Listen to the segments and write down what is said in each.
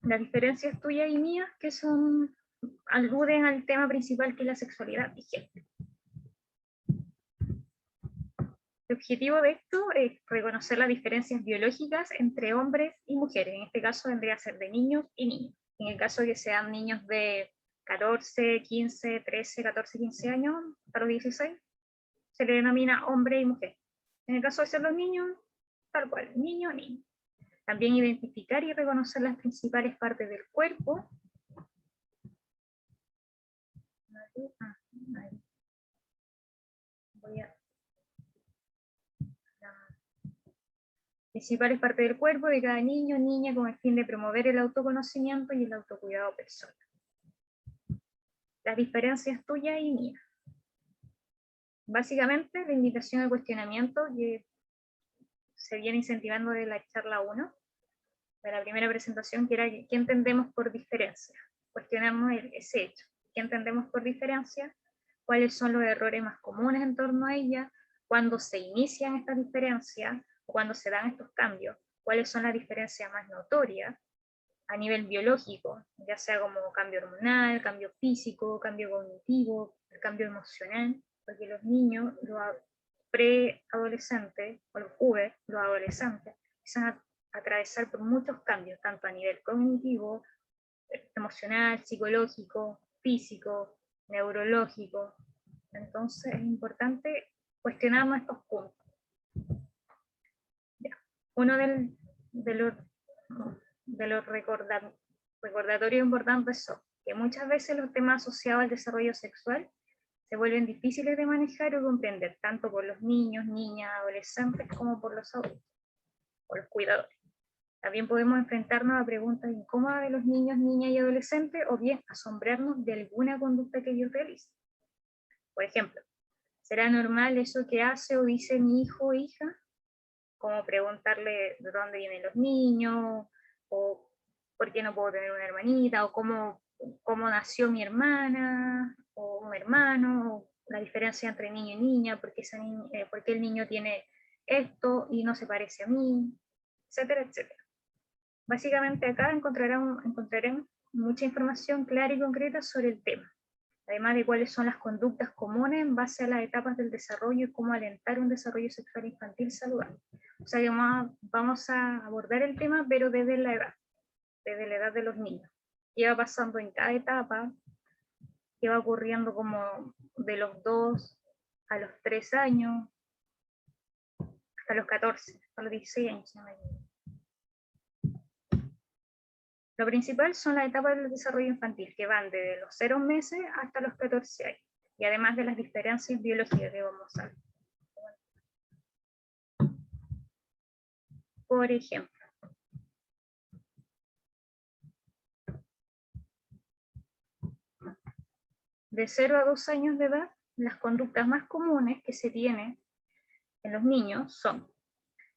las diferencias tuyas y mías que son, aluden al tema principal que es la sexualidad vigente. El objetivo de esto es reconocer las diferencias biológicas entre hombres y mujeres. En este caso vendría a ser de niños y niñas. En el caso de que sean niños de 14, 15, 13, 14, 15 años, hasta los 16, se le denomina hombre y mujer. En el caso de ser los niños, tal cual, niño, niño. También identificar y reconocer las principales partes del cuerpo. Voy a... Principales partes del cuerpo de cada niño o niña con el fin de promover el autoconocimiento y el autocuidado personal. Las diferencias tuyas y mías. Básicamente, la invitación al cuestionamiento que se viene incentivando de la charla 1, de la primera presentación, que era ¿qué entendemos por diferencia? Cuestionarnos ese hecho. ¿Qué entendemos por diferencia? ¿Cuáles son los errores más comunes en torno a ella? ¿Cuándo se inician estas diferencias? ¿Cuándo se dan estos cambios? ¿Cuáles son las diferencias más notorias a nivel biológico? Ya sea como cambio hormonal, cambio físico, cambio cognitivo, el cambio emocional, porque los niños, los preadolescentes, o los jóvenes, los adolescentes, empiezan a atravesar por muchos cambios, tanto a nivel cognitivo, emocional, psicológico, físico, neurológico. Entonces es importante cuestionarnos estos puntos. Ya. Uno de los recordatorios importantes son que muchas veces los temas asociados al desarrollo sexual se vuelven difíciles de manejar o comprender, tanto por los niños, niñas, adolescentes, como por los adultos, o los cuidadores. También podemos enfrentarnos a preguntas incómodas de los niños, niñas y adolescentes, o bien asombrarnos de alguna conducta que ellos realicen. Por ejemplo, ¿será normal eso que hace o dice mi hijo o hija? Como preguntarle de dónde vienen los niños, o por qué no puedo tener una hermanita, o cómo nació mi hermana, o un hermano, o la diferencia entre niño y niña, por qué el niño tiene esto y no se parece a mí, etcétera, etcétera. Básicamente acá encontrarán mucha información clara y concreta sobre el tema, además de cuáles son las conductas comunes en base a las etapas del desarrollo y cómo alentar un desarrollo sexual infantil saludable. O sea que vamos a abordar el tema, pero desde la edad de los niños. ¿Qué va pasando en cada etapa? ¿Qué va ocurriendo como de los 2 a los 3 años, hasta los 14, hasta los 16 años? Lo principal son las etapas del desarrollo infantil, que van desde los 0 meses hasta los 14 años, y además de las diferencias biológicas que vamos a ver. Por ejemplo, de 0 a 2 años de edad, las conductas más comunes que se tienen en los niños son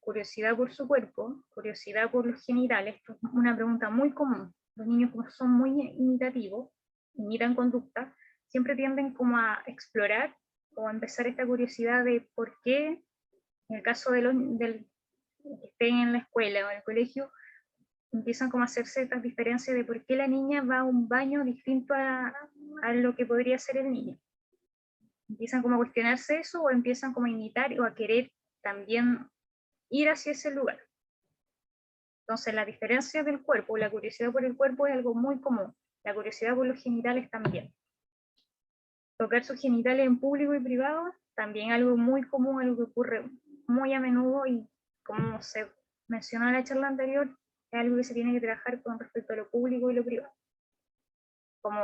curiosidad por su cuerpo, curiosidad por los genitales. Esto es una pregunta muy común. Los niños, como son muy imitativos, imitan conductas, siempre tienden como a explorar o a empezar esta curiosidad de por qué, en el caso de que estén en la escuela o en el colegio, empiezan como a hacerse estas diferencias de por qué la niña va a un baño distinto a lo que podría ser el niño. Empiezan como a cuestionarse eso, o empiezan como a imitar o a querer también ir hacia ese lugar. Entonces, la diferencia del cuerpo, la curiosidad por el cuerpo es algo muy común. La curiosidad por los genitales también. Tocar sus genitales en público y privado, también algo muy común, algo que ocurre muy a menudo, y como se mencionó en la charla anterior, es algo que se tiene que trabajar con respecto a lo público y lo privado. Como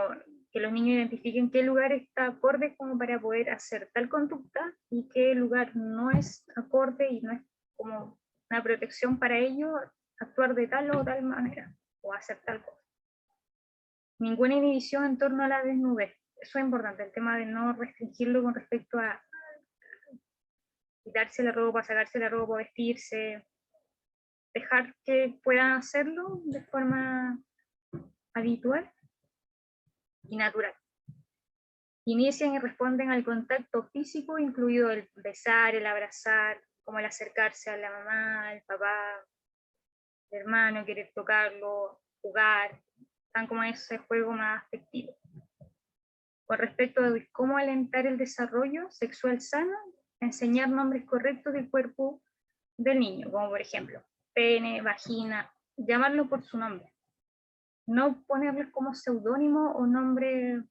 que los niños identifiquen qué lugar está acorde como para poder hacer tal conducta y qué lugar no es acorde y no es como una protección para ellos actuar de tal o tal manera o hacer tal cosa. Ninguna inhibición en torno a la desnudez. Eso es importante, el tema de no restringirlo con respecto a quitarse la ropa, sacarse la ropa, vestirse, dejar que puedan hacerlo de forma habitual y natural. Inician y responden al contacto físico, incluido el besar, el abrazar, como el acercarse a la mamá, al papá, el hermano, querer tocarlo, jugar, están como en ese juego más afectivo. Con respecto a cómo alentar el desarrollo sexual sano, enseñar nombres correctos del cuerpo del niño, como por ejemplo, pene, vagina, llamarlo por su nombre. No ponerles como seudónimo o nombre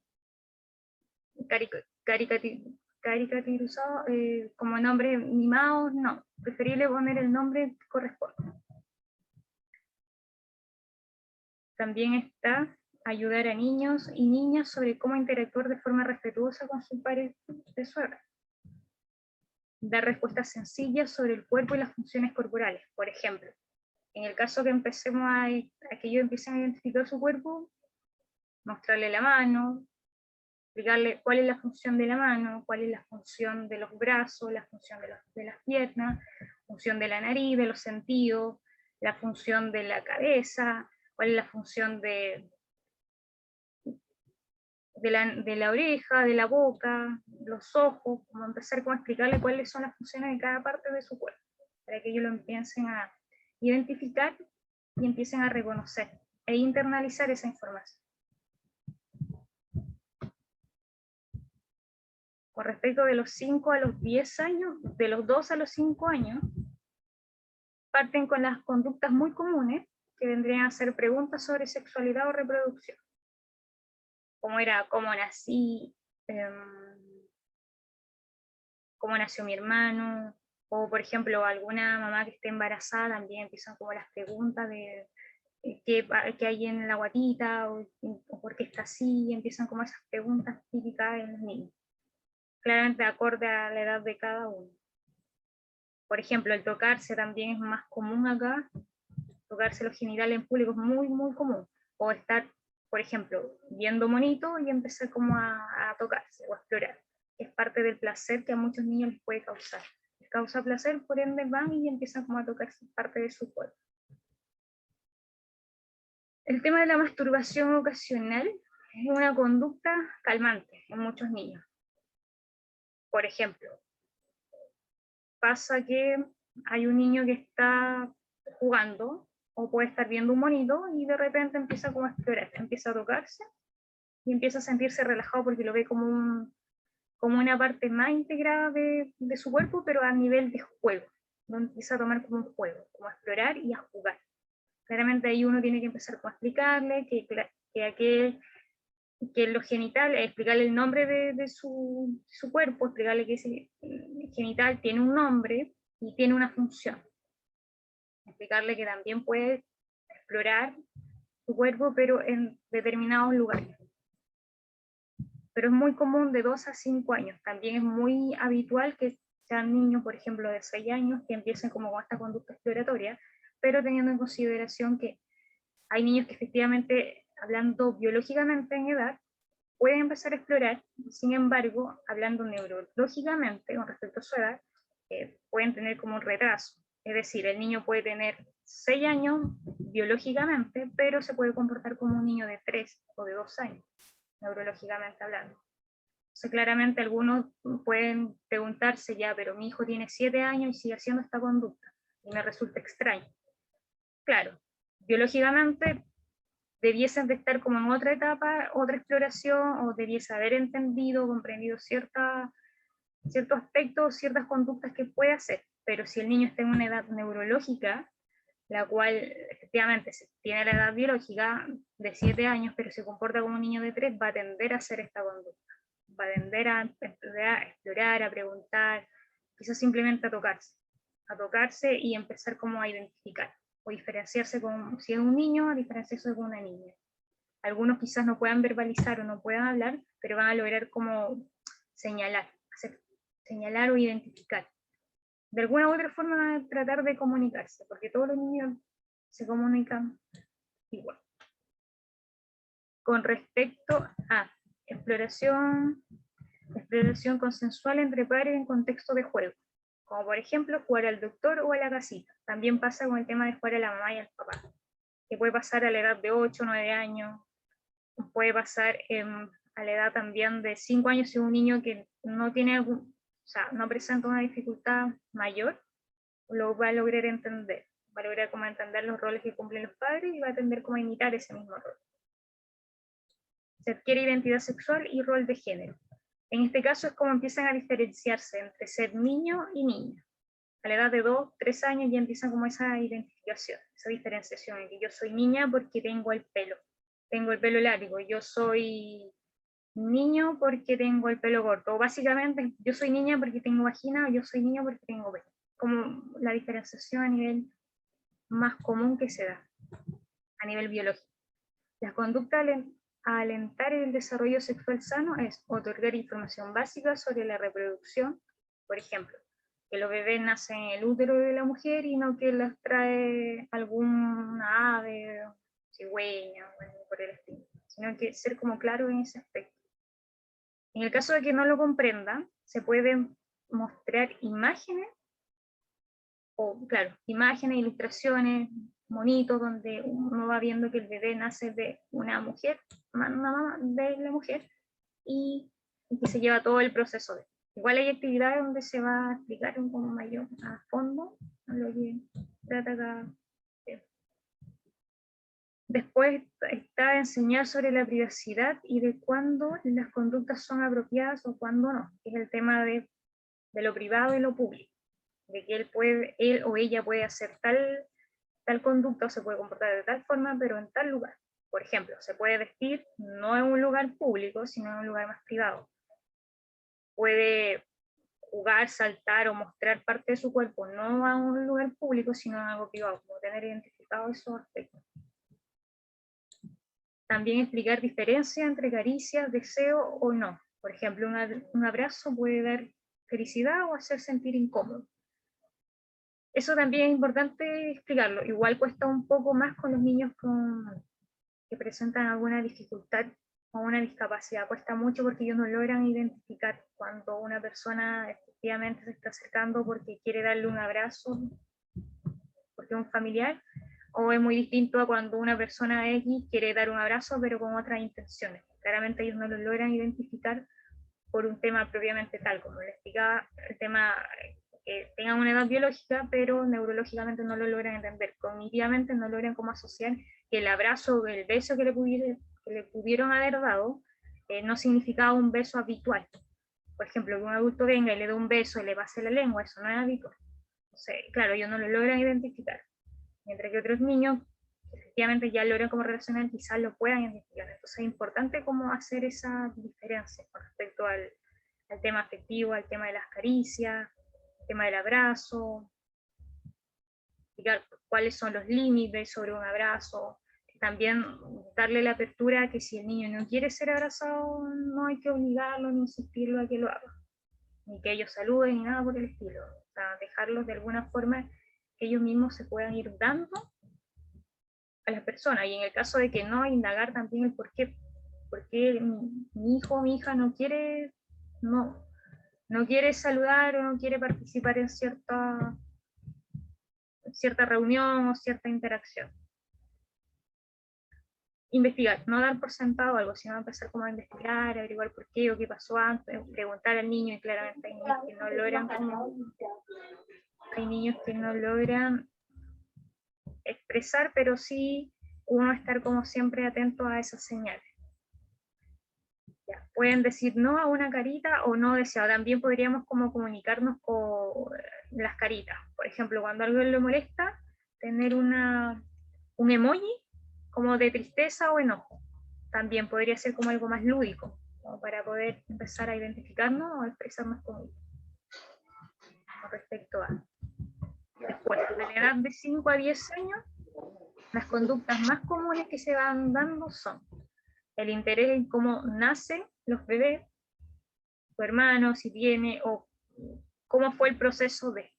caricaturizado, como nombre mimado, no. Preferible poner el nombre que corresponde. También está ayudar a niños y niñas sobre cómo interactuar de forma respetuosa con sus pares de su edad. Dar respuestas sencillas sobre el cuerpo y las funciones corporales. Por ejemplo, en el caso que empecemos a que ellos empiecen a identificar su cuerpo, mostrarle la mano, explicarle cuál es la función de la mano, cuál es la función de los brazos, la función de las piernas, función de la nariz, de los sentidos, la función de la cabeza, cuál es la función de la oreja, de la boca, los ojos, como empezar a explicarle cuáles son las funciones de cada parte de su cuerpo, para que ellos lo empiecen a identificar y empiecen a reconocer e internalizar esa información. Con respecto de los 5 a los 10 años, de los 2 a los 5 años, parten con las conductas muy comunes, que vendrían a ser preguntas sobre sexualidad o reproducción. ¿Cómo nací? ¿Cómo nació mi hermano? O, por ejemplo, alguna mamá que esté embarazada, también empiezan como las preguntas de qué hay en la guatita, o por qué está así, empiezan como esas preguntas típicas en los niños, claramente acorde a la edad de cada uno. Por ejemplo, el tocarse también es más común acá, tocarse los genitales en público es muy, muy común. O estar, por ejemplo, viendo monito y empezar como a tocarse o a explorar. Es parte del placer que a muchos niños les puede causar. Les causa placer, por ende van y empiezan como a tocarse parte de su cuerpo. El tema de la masturbación ocasional es una conducta calmante en muchos niños. Por ejemplo, pasa que hay un niño que está jugando o puede estar viendo un monito y de repente empieza como a explorar, empieza a tocarse y empieza a sentirse relajado porque lo ve como una parte más integrada de su cuerpo, pero a nivel de juego, lo empieza a tomar como un juego, como a explorar y a jugar. Claramente ahí uno tiene que empezar a explicarle que los genitales, explicarle el nombre de su cuerpo, explicarle que ese genital tiene un nombre y tiene una función. Explicarle que también puede explorar su cuerpo, pero en determinados lugares. Pero es muy común de 2 a 5 años. También es muy habitual que sean niños, por ejemplo, de 6 años, que empiecen como con esta conducta exploratoria, pero teniendo en consideración que hay niños que efectivamente, hablando biológicamente en edad, pueden empezar a explorar, sin embargo, hablando neurológicamente con respecto a su edad, pueden tener como un retraso. Es decir, el niño puede tener 6 años biológicamente, pero se puede comportar como un niño de 3 o de 2 años, neurológicamente hablando. Entonces, claramente algunos pueden preguntarse ya, pero mi hijo tiene 7 años y sigue haciendo esta conducta, y me resulta extraño. Claro, biológicamente debiesen de estar como en otra etapa, otra exploración, o debiese haber entendido, comprendido ciertos aspectos, ciertas conductas que puede hacer. Pero si el niño está en una edad neurológica, la cual efectivamente tiene la edad biológica de 7 años, pero se comporta como un niño de 3, va a tender a hacer esta conducta. Va a tender a explorar, a preguntar, quizás simplemente a tocarse y empezar como a identificar o diferenciarse con, si es un niño, a diferenciarse con una niña. Algunos quizás no puedan verbalizar o no puedan hablar, pero van a lograr como señalar o identificar. De alguna u otra forma tratar de comunicarse, porque todos los niños se comunican igual. Con respecto a exploración consensual entre pares en contexto de juego, como por ejemplo jugar al doctor o a la casita. También pasa con el tema de jugar a la mamá y al papá, que puede pasar a la edad de 8 o 9 años, puede pasar a la edad también de 5 años si es un niño que no tiene no presenta una dificultad mayor, lo va a lograr entender. va a lograr como entender los roles que cumplen los padres y va a tender como a imitar ese mismo rol. Se adquiere identidad sexual y rol de género. En este caso es como empiezan a diferenciarse entre ser niño y niña. A la edad de 2, 3 años ya empiezan como esa identificación, esa diferenciación, en que yo soy niña porque tengo el pelo largo, yo soy niño porque tengo el pelo corto, o básicamente yo soy niña porque tengo vagina, o yo soy niño porque tengo pelo, como la diferenciación a nivel más común que se da, a nivel biológico. La conducta a alentar el desarrollo sexual sano es otorgar información básica sobre la reproducción, por ejemplo, que los bebés nacen en el útero de la mujer y no que las trae alguna ave, cigüeña, o algo por el estilo, sino que ser como claro en ese aspecto. En el caso de que no lo comprenda, se pueden mostrar imágenes, o claro, imágenes, ilustraciones, monitos, donde uno va viendo que el bebé nace de una mujer, una mamá de la mujer, y que se lleva todo el proceso de. Igual hay actividades donde se va a explicar un poco mayor a fondo lo que trata cada tema. Después está enseñar sobre la privacidad y de cuándo las conductas son apropiadas o cuándo no, que es el tema de lo privado y lo público, de que él o ella puede hacer tal conducta o se puede comportar de tal forma, pero en tal lugar. Por ejemplo, se puede vestir no en un lugar público, sino en un lugar más privado. Puede jugar, saltar o mostrar parte de su cuerpo no a un lugar público, sino en algo privado, como tener identificado esos aspectos. También explicar diferencias entre caricias, deseo o no. Por ejemplo, un abrazo puede dar felicidad o hacer sentir incómodo. Eso también es importante explicarlo. Igual cuesta un poco más con los niños que presentan alguna dificultad o una discapacidad. Cuesta mucho porque ellos no logran identificar cuando una persona efectivamente se está acercando porque quiere darle un abrazo, porque es un familiar, o es muy distinto a cuando una persona X quiere dar un abrazo pero con otras intenciones. Claramente ellos no lo logran identificar por un tema propiamente tal, como les explicaba, el tema que tengan una edad biológica, pero neurológicamente no lo logran entender, cognitivamente no logran cómo asociar que el abrazo o el beso que le pudieron haber dado no significaba un beso habitual. Por ejemplo, que un adulto venga y le dé un beso y le pase la lengua, eso no es habitual. Entonces, claro, ellos no lo logran identificar. Mientras que otros niños, efectivamente, ya logran cómo relacionar, quizás lo puedan identificar. Entonces es importante cómo hacer esa diferencia con respecto al tema afectivo, al tema de las caricias, al tema del abrazo, explicar cuáles son los límites sobre un abrazo, también darle la apertura a que si el niño no quiere ser abrazado, no hay que obligarlo ni insistirlo a que lo haga, ni que ellos saluden ni nada por el estilo. O sea, dejarlos de alguna forma que ellos mismos se puedan ir dando a las personas, y en el caso de que no, indagar también el por qué mi hijo o mi hija no quiere saludar o no quiere participar en cierta reunión o cierta interacción. Investigar, no dar por sentado algo, sino empezar como a investigar, averiguar por qué o qué pasó antes, preguntar al niño, y claramente hay niños que no logran expresar, pero sí uno estar como siempre atento a esas señales. Ya, pueden decir no a una carita o no deseado. También podríamos como comunicarnos con las caritas. Por ejemplo, cuando algo le molesta, tener un emoji como de tristeza o enojo. También podría ser como algo más lúdico, como para poder empezar a identificarnos o expresarnos con respecto a. Después, de la edad de 5 a 10 años, las conductas más comunes que se van dando son el interés en cómo nacen los bebés, su hermano, si tiene, o cómo fue el proceso de.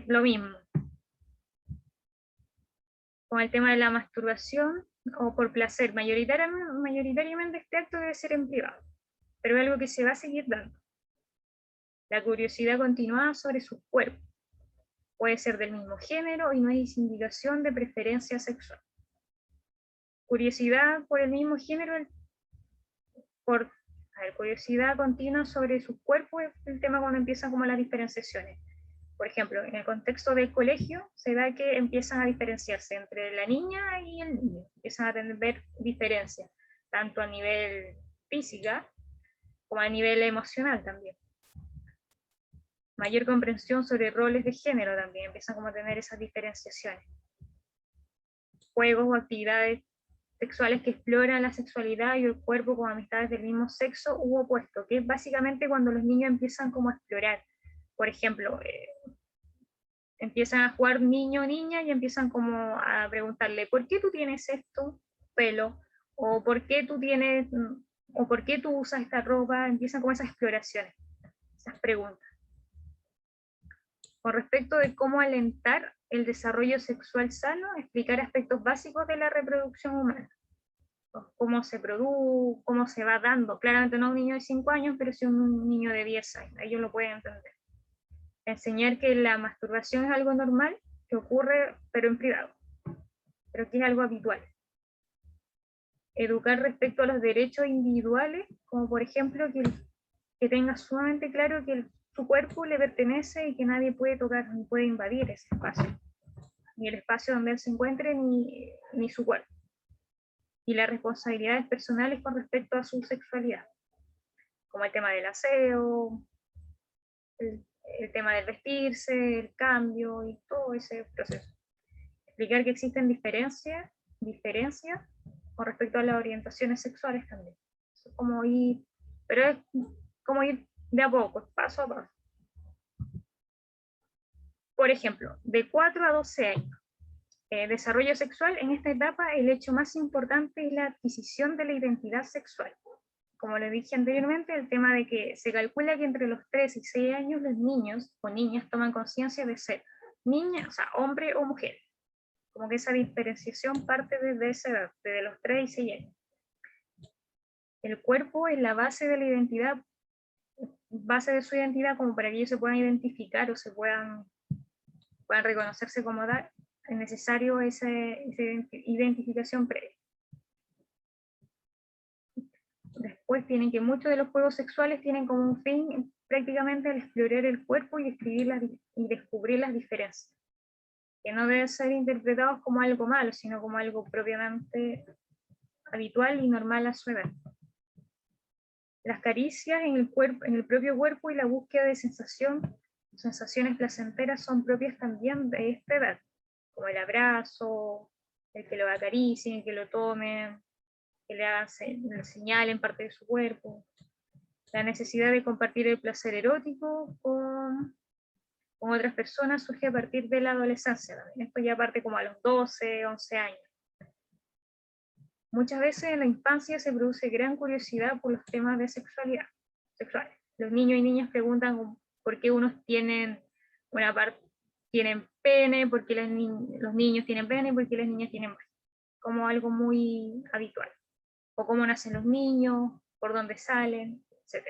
Lo mismo. Con el tema de la masturbación o por placer, mayoritariamente este acto debe ser en privado, pero es algo que se va a seguir dando. La curiosidad continuada sobre su cuerpo. Puede ser del mismo género y no hay indicación de preferencia sexual. Curiosidad por el mismo género, curiosidad continua sobre su cuerpo es el tema cuando empiezan como las diferenciaciones. Por ejemplo, en el contexto del colegio se da que empiezan a diferenciarse entre la niña y el niño, empiezan a ver diferencias, tanto a nivel física como a nivel emocional también. Mayor comprensión sobre roles de género también, empiezan como a tener esas diferenciaciones. Juegos o actividades sexuales que exploran la sexualidad y el cuerpo con amistades del mismo sexo u opuesto, que es básicamente cuando los niños empiezan como a explorar. Por ejemplo, empiezan a jugar niño o niña y empiezan como a preguntarle, ¿por qué tú tienes esto, pelo? ¿O por qué tú tienes, o por qué tú usas esta ropa? Empiezan como esas exploraciones, esas preguntas. Con respecto de cómo alentar el desarrollo sexual sano, explicar aspectos básicos de la reproducción humana. Cómo se produce, cómo se va dando. Claramente no un niño de 5 años, pero sí un niño de 10 años. Ellos lo pueden entender. Enseñar que la masturbación es algo normal, que ocurre, pero en privado, pero que es algo habitual. Educar respecto a los derechos individuales, como por ejemplo que tenga sumamente claro que su cuerpo le pertenece y que nadie puede tocar ni puede invadir ese espacio, ni el espacio donde él se encuentre, ni su cuerpo. Y las responsabilidades personales con respecto a su sexualidad, como el tema del aseo, el tema del vestirse, el cambio y todo ese proceso. Explicar que existen diferencias con respecto a las orientaciones sexuales también. Es como ir, pero es como ir de a poco, paso a paso. Por ejemplo, de 4 a 12 años. Desarrollo sexual, en esta etapa el hecho más importante es la adquisición de la identidad sexual. Como le dije anteriormente, el tema de que se calcula que entre los 3 y 6 años los niños o niñas toman conciencia de ser niña, o sea, hombre o mujer. Como que esa diferenciación parte desde esa edad, desde los 3 y 6 años. El cuerpo es la base de la identidad, base de su identidad, como para que ellos se puedan identificar o se puedan reconocerse como tal, es necesario esa identificación previa. Después tienen que muchos de los juegos sexuales tienen como un fin prácticamente el explorar el cuerpo y descubrir las diferencias, que no deben ser interpretados como algo malo, sino como algo propiamente habitual y normal a su edad. Las caricias en el cuerpo, en el propio cuerpo y la búsqueda de sensaciones placenteras son propias también de esta edad, como el abrazo, el que lo acaricien, que lo tomen, que le señalen parte de su cuerpo. La necesidad de compartir el placer erótico con otras personas surge a partir de la adolescencia también. Esto ya parte como a los 12, 11 años. Muchas veces en la infancia se produce gran curiosidad por los temas de sexualidad, sexuales. Los niños y niñas preguntan por qué unos tienen una parte, tienen pene, por qué los niños tienen pene, por qué las niñas tienen vagina, como algo muy habitual. O cómo nacen los niños, por dónde salen, etc.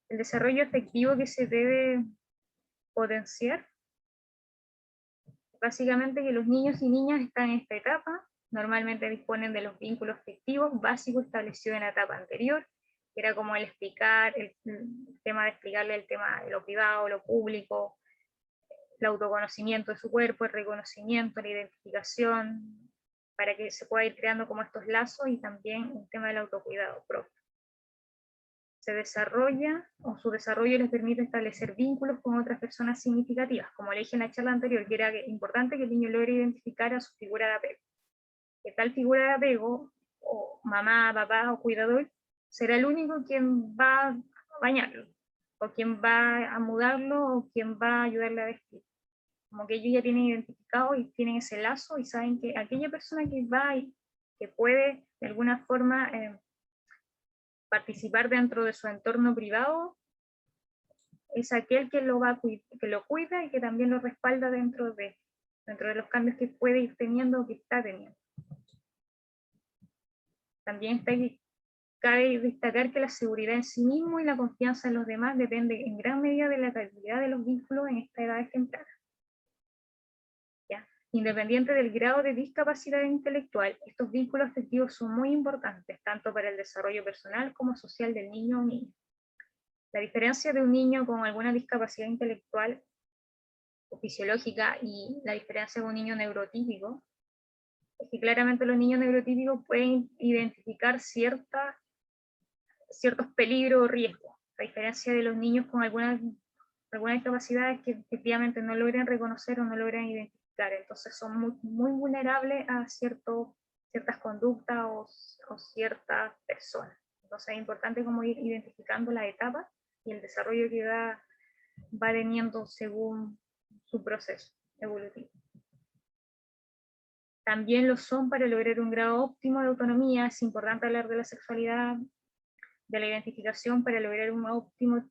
El desarrollo afectivo que se debe potenciar, básicamente que los niños y niñas están en esta etapa, normalmente disponen de los vínculos afectivos básicos establecidos en la etapa anterior, que era como el explicar, el tema de explicarle el tema de lo privado, lo público, el autoconocimiento de su cuerpo, el reconocimiento, la identificación, para que se pueda ir creando como estos lazos, y también el tema del autocuidado propio. Se desarrolla, o su desarrollo les permite establecer vínculos con otras personas significativas, como le dije en la charla anterior, que era importante que el niño logre identificar a su figura de apego. Que tal figura de apego, o mamá, papá o cuidador, será el único quien va a bañarlo, o quien va a mudarlo, o quien va a ayudarle a vestir. Como que ellos ya tienen identificado y tienen ese lazo y saben que aquella persona que va y que puede de alguna forma participar dentro de su entorno privado es aquel que que lo cuida y que también lo respalda dentro de los cambios que puede ir teniendo o que está teniendo. También cabe destacar que la seguridad en sí mismo y la confianza en los demás depende en gran medida de la calidad de los vínculos en esta edad temprana. ¿Ya? Independiente del grado de discapacidad intelectual, estos vínculos afectivos son muy importantes, tanto para el desarrollo personal como social del niño o niña. La diferencia de un niño con alguna discapacidad intelectual fisiológica y la diferencia con un niño neurotípico, es que claramente los niños neurotípicos pueden identificar ciertos peligros o riesgos, a diferencia de los niños con algunas discapacidades que efectivamente no logran reconocer o no logran identificar. Entonces son muy vulnerables a ciertas conductas o ciertas personas. Entonces es importante como ir identificando las etapas y el desarrollo que va teniendo según su proceso evolutivo. También lo son para lograr un grado óptimo de autonomía. Es importante hablar de la sexualidad, de la identificación para lograr un óptimo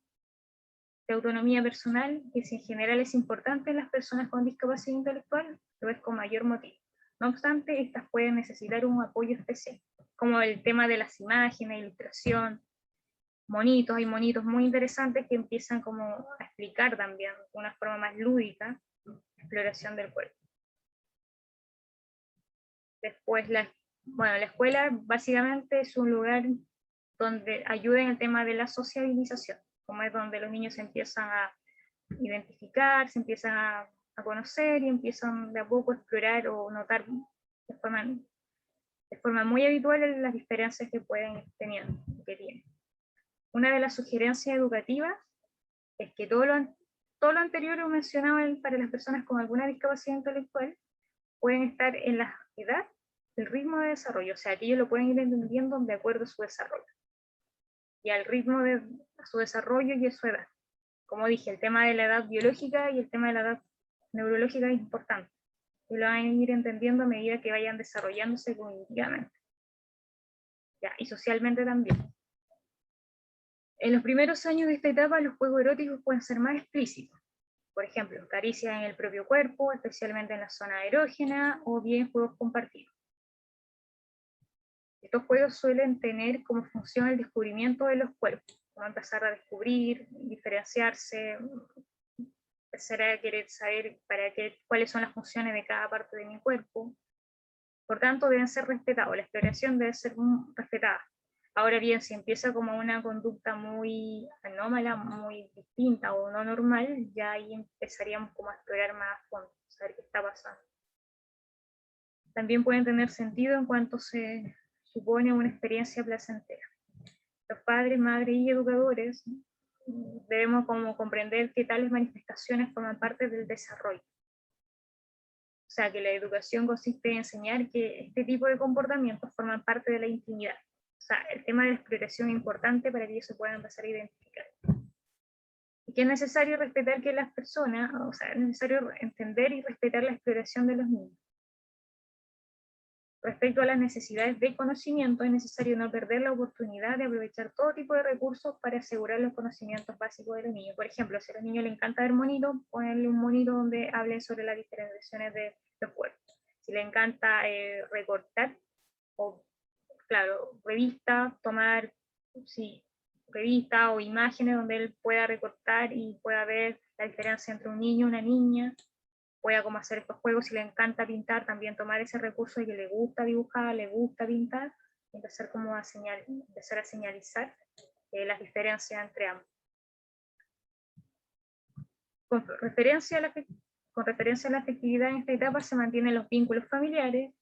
de autonomía personal, que en general es importante en las personas con discapacidad intelectual, pero es con mayor motivo. No obstante, estas pueden necesitar un apoyo especial, como el tema de las imágenes, ilustración, monitos. Hay monitos muy interesantes que empiezan como a explicar también de una forma más lúdica la exploración del cuerpo. Después, la escuela básicamente es un lugar donde ayuda en el tema de la sociabilización, como es donde los niños se empiezan a identificar, se empiezan a conocer y empiezan de a poco a explorar o notar de forma muy habitual las diferencias que pueden tener, que tienen. Una de las sugerencias educativas es que todo lo anterior mencionado para las personas con alguna discapacidad intelectual pueden estar en la edad, el ritmo de desarrollo, o sea, que ellos lo pueden ir entendiendo de acuerdo a su desarrollo y al ritmo de su desarrollo y a su edad. Como dije, el tema de la edad biológica y el tema de la edad neurológica es importante, y lo van a ir entendiendo a medida que vayan desarrollándose cognitivamente. Ya, y socialmente también. En los primeros años de esta etapa, los juegos eróticos pueden ser más explícitos. Por ejemplo, caricias en el propio cuerpo, especialmente en la zona erógena, o bien juegos compartidos. Estos juegos suelen tener como función el descubrimiento de los cuerpos, como empezar a descubrir, diferenciarse, empezar a querer saber cuáles son las funciones de cada parte de mi cuerpo. Por tanto, deben ser respetados, la exploración debe ser respetada. Ahora bien, si empieza como una conducta muy anómala, muy distinta o no normal, ya ahí empezaríamos como a explorar más a fondo, saber qué está pasando. También pueden tener sentido en cuanto se supone una experiencia placentera. Los padres, madres y educadores debemos como comprender que tales manifestaciones forman parte del desarrollo. O sea, que la educación consiste en enseñar que este tipo de comportamientos forman parte de la intimidad. O sea, el tema de la exploración es importante para que ellos se puedan empezar a identificar. Y que es necesario respetar que las personas, o sea, es necesario entender y respetar la exploración de los niños. Respecto a las necesidades de conocimiento, es necesario no perder la oportunidad de aprovechar todo tipo de recursos para asegurar los conocimientos básicos de los niños. Por ejemplo, si a los niños les encanta ver monitos, ponerle un monito donde hablen sobre las diferenciaciones de los cuerpos. Si les encanta recortar, o claro, revistas, tomar revistas o imágenes donde él pueda recortar y pueda ver la diferencia entre un niño y una niña, pueda como hacer estos juegos. Si le encanta pintar, también tomar ese recurso de que le gusta dibujar, le gusta pintar, y empezar como empezar a señalizar las diferencias entre ambos. Con referencia a la afectividad en esta etapa se mantienen los vínculos familiares,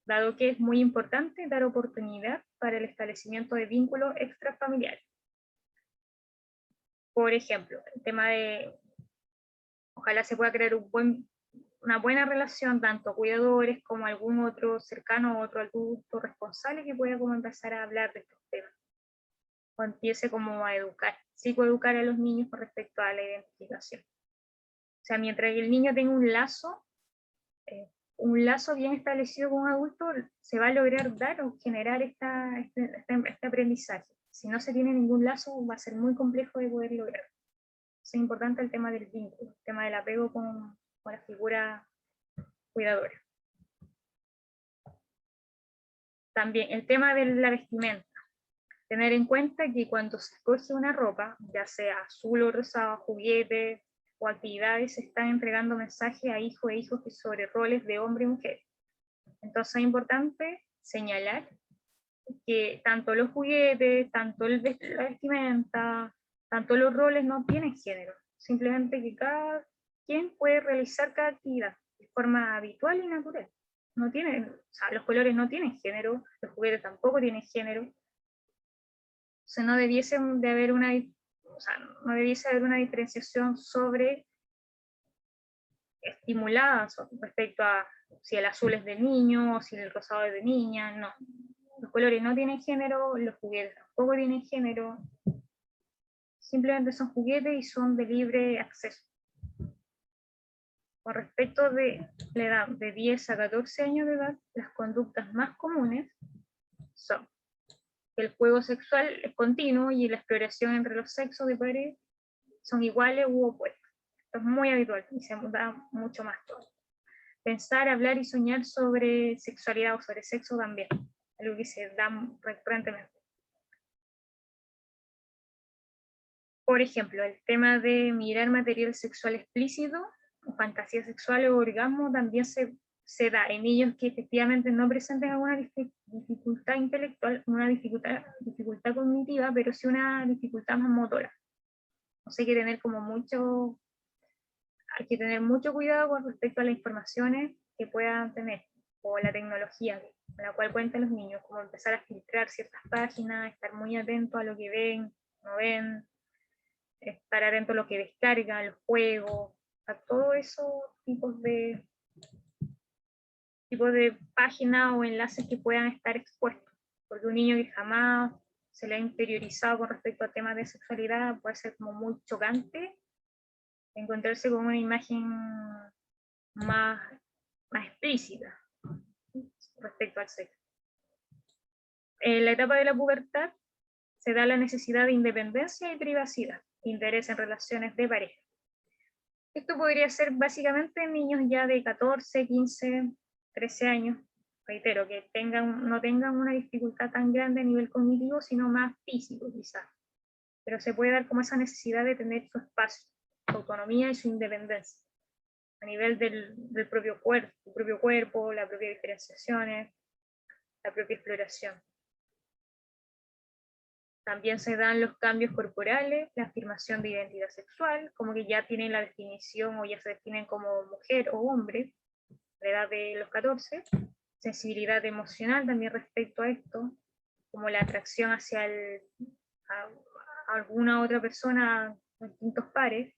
dado que es muy importante dar oportunidad para el establecimiento de vínculos extrafamiliares. Por ejemplo, el tema de, ojalá se pueda crear una buena relación, tanto cuidadores como algún otro cercano o otro adulto responsable que pueda como empezar a hablar de estos temas, o empiece como a psicoeducar a los niños con respecto a la identificación. O sea, mientras el niño tenga un lazo bien establecido con un adulto, se va a lograr dar o generar este aprendizaje. Si no se tiene ningún lazo, va a ser muy complejo de poder lograr. Es importante el tema del vínculo, el tema del apego con la figura cuidadora. También el tema de la vestimenta. Tener en cuenta que cuando se escoge una ropa, ya sea azul o rosado, juguete o actividades, se están entregando mensajes a hijos e hijos sobre roles de hombre y mujer. Entonces es importante señalar que tanto los juguetes, tanto la vestimenta, tanto los roles no tienen género. Simplemente que cada quién puede realizar cada actividad de forma habitual y natural. No tienen, o sea, los colores no tienen género, los juguetes tampoco tienen género. O sea, no debiese de haber una, o sea, no debiese haber una diferenciación sobre estimuladas respecto a si el azul es de niño o si el rosado es de niña, no. Los colores no tienen género, los juguetes tampoco tienen género, simplemente son juguetes y son de libre acceso. Con respecto de la edad de 10 a 14 años de edad, las conductas más comunes son que el juego sexual es continuo y la exploración entre los sexos de pares son iguales u opuestos. Esto es muy habitual y se da mucho más todo. Pensar, hablar y soñar sobre sexualidad o sobre sexo también, algo que se da recurrentemente. Por ejemplo, el tema de mirar material sexual explícito, o fantasía sexual o orgasmo también se da en niños que efectivamente no presenten alguna dificultad intelectual, una dificultad cognitiva, pero sí una dificultad más motora. O sea, hay que tener mucho cuidado con respecto a las informaciones que puedan tener, o la tecnología con la cual cuentan los niños, como empezar a filtrar ciertas páginas, estar muy atento a lo que ven, no ven, estar atento a lo que descargan, los juegos, a todos esos tipos de páginas o enlaces que puedan estar expuestos, porque un niño que jamás se le ha interiorizado con respecto a temas de sexualidad puede ser como muy chocante encontrarse con una imagen más, más explícita respecto al sexo. En la etapa de la pubertad se da la necesidad de independencia y privacidad, interés en relaciones de pareja. Esto podría ser básicamente en niños ya de 14, 15, 13 años, reitero, que no tengan una dificultad tan grande a nivel cognitivo, sino más físico quizás. Pero se puede dar como esa necesidad de tener su espacio, su autonomía y su independencia, a nivel del propio cuerpo, la propia diferenciación, la propia exploración. También se dan los cambios corporales, la afirmación de identidad sexual, como que ya tienen la definición o ya se definen como mujer o hombre, a la edad de los 14. Sensibilidad emocional también respecto a esto, como la atracción hacia a alguna otra persona con distintos pares.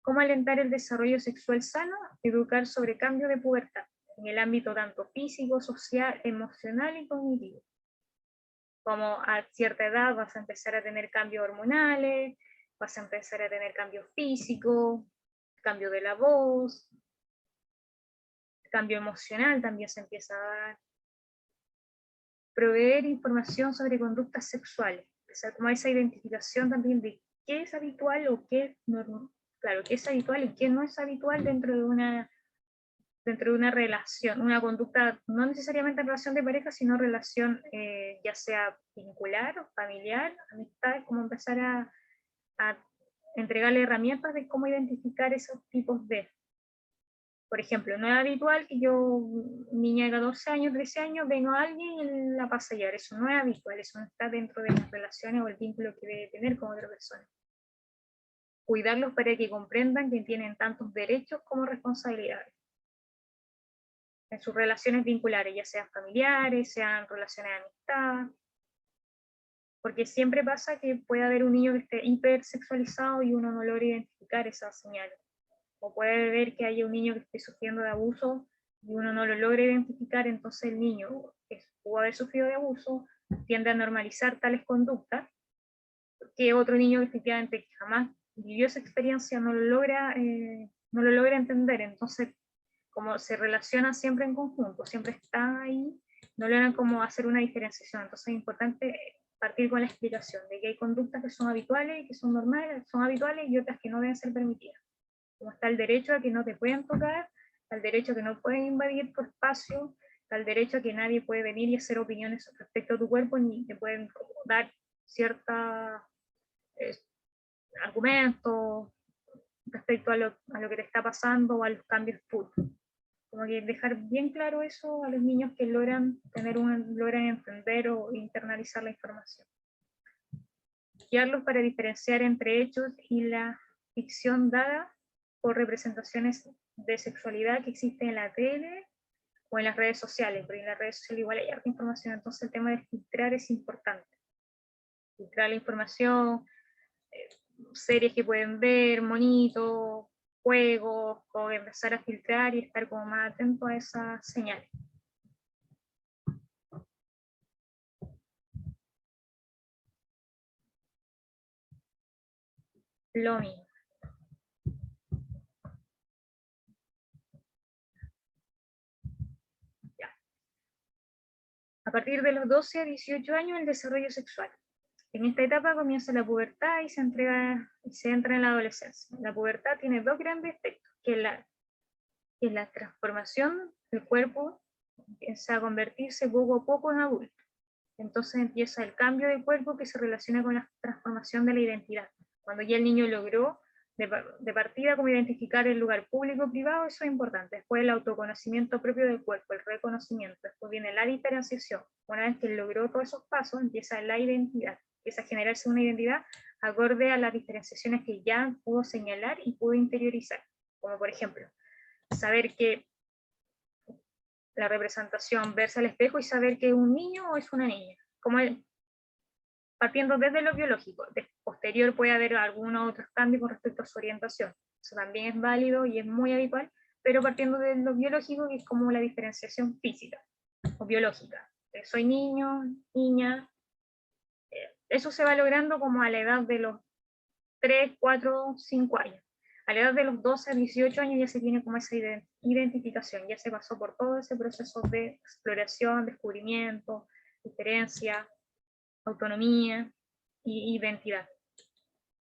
Cómo alentar el desarrollo sexual sano, educar sobre cambio de pubertad, en el ámbito tanto físico, social, emocional y cognitivo. Como a cierta edad vas a empezar a tener cambios hormonales, vas a empezar a tener cambios físicos, cambio de la voz, cambio emocional también se empieza a dar. Proveer información sobre conductas sexuales, o sea, como esa identificación también de qué es habitual o qué no, claro, qué es habitual y qué no es habitual dentro de una relación, una conducta, no necesariamente en relación de pareja, sino relación ya sea vincular o familiar, amistad, como empezar a entregarle herramientas de cómo identificar esos tipos de. Por ejemplo, no es habitual que yo, niña de 14 años, 13 años, venga a alguien y la pase a hallar. Eso no es habitual, eso no está dentro de las relaciones o el vínculo que debe tener con otra persona. Cuidarlos para que comprendan que tienen tantos derechos como responsabilidades en sus relaciones vinculares, ya sean familiares, sean relaciones de amistad, porque siempre pasa que puede haber un niño que esté hipersexualizado y uno no logra identificar esas señales, o puede ver que haya un niño que esté sufriendo de abuso y uno no lo logra identificar, entonces el niño que pudo haber sufrido de abuso tiende a normalizar tales conductas, que otro niño que efectivamente jamás vivió esa experiencia no lo logra entender, entonces como se relacionan siempre en conjunto, siempre están ahí, no logran como hacer una diferenciación. Entonces es importante partir con la explicación de que hay conductas que son habituales y que son normales, son habituales y otras que no deben ser permitidas. Como está el derecho a que no te pueden tocar, está el derecho a que no pueden invadir tu espacio, está el derecho a que nadie puede venir y hacer opiniones respecto a tu cuerpo, ni te pueden dar ciertos argumentos respecto a lo que te está pasando o a los cambios tuyos. Como que dejar bien claro eso a los niños que logran entender o internalizar la información. Guiarlos para diferenciar entre hechos y la ficción dada por representaciones de sexualidad que existen en la tele o en las redes sociales, porque en las redes sociales igual hay harta información, entonces el tema de filtrar es importante. Filtrar la información, series que pueden ver, monitos, juegos, o empezar a filtrar y estar como más atento a esas señales. Lo mismo. Ya. A partir de los 12 a 18 años, el desarrollo sexual. En esta etapa comienza la pubertad y se entra en la adolescencia. La pubertad tiene dos grandes efectos, que es la transformación del cuerpo, empieza a convertirse poco a poco en adulto. Entonces empieza el cambio de cuerpo que se relaciona con la transformación de la identidad. Cuando ya el niño logró de partida como identificar el lugar público o privado, eso es importante. Después el autoconocimiento propio del cuerpo, el reconocimiento. Después viene la diferenciación. Una vez que logró todos esos pasos, empieza la identidad. Empieza a generarse una identidad acorde a las diferenciaciones que ya pudo señalar y pudo interiorizar. Como por ejemplo, saber que la representación, verse al espejo y saber que es un niño o es una niña. Como partiendo desde lo biológico. Posterior puede haber algunos otros cambios con respecto a su orientación. Eso también es válido y es muy habitual, pero partiendo de lo biológico, que es como la diferenciación física o biológica. Soy niño, niña. Eso se va logrando como a la edad de los 3, 4, 5 años. A la edad de los 12 a 18 años ya se tiene como esa identificación, ya se pasó por todo ese proceso de exploración, descubrimiento, diferencia, autonomía y identidad.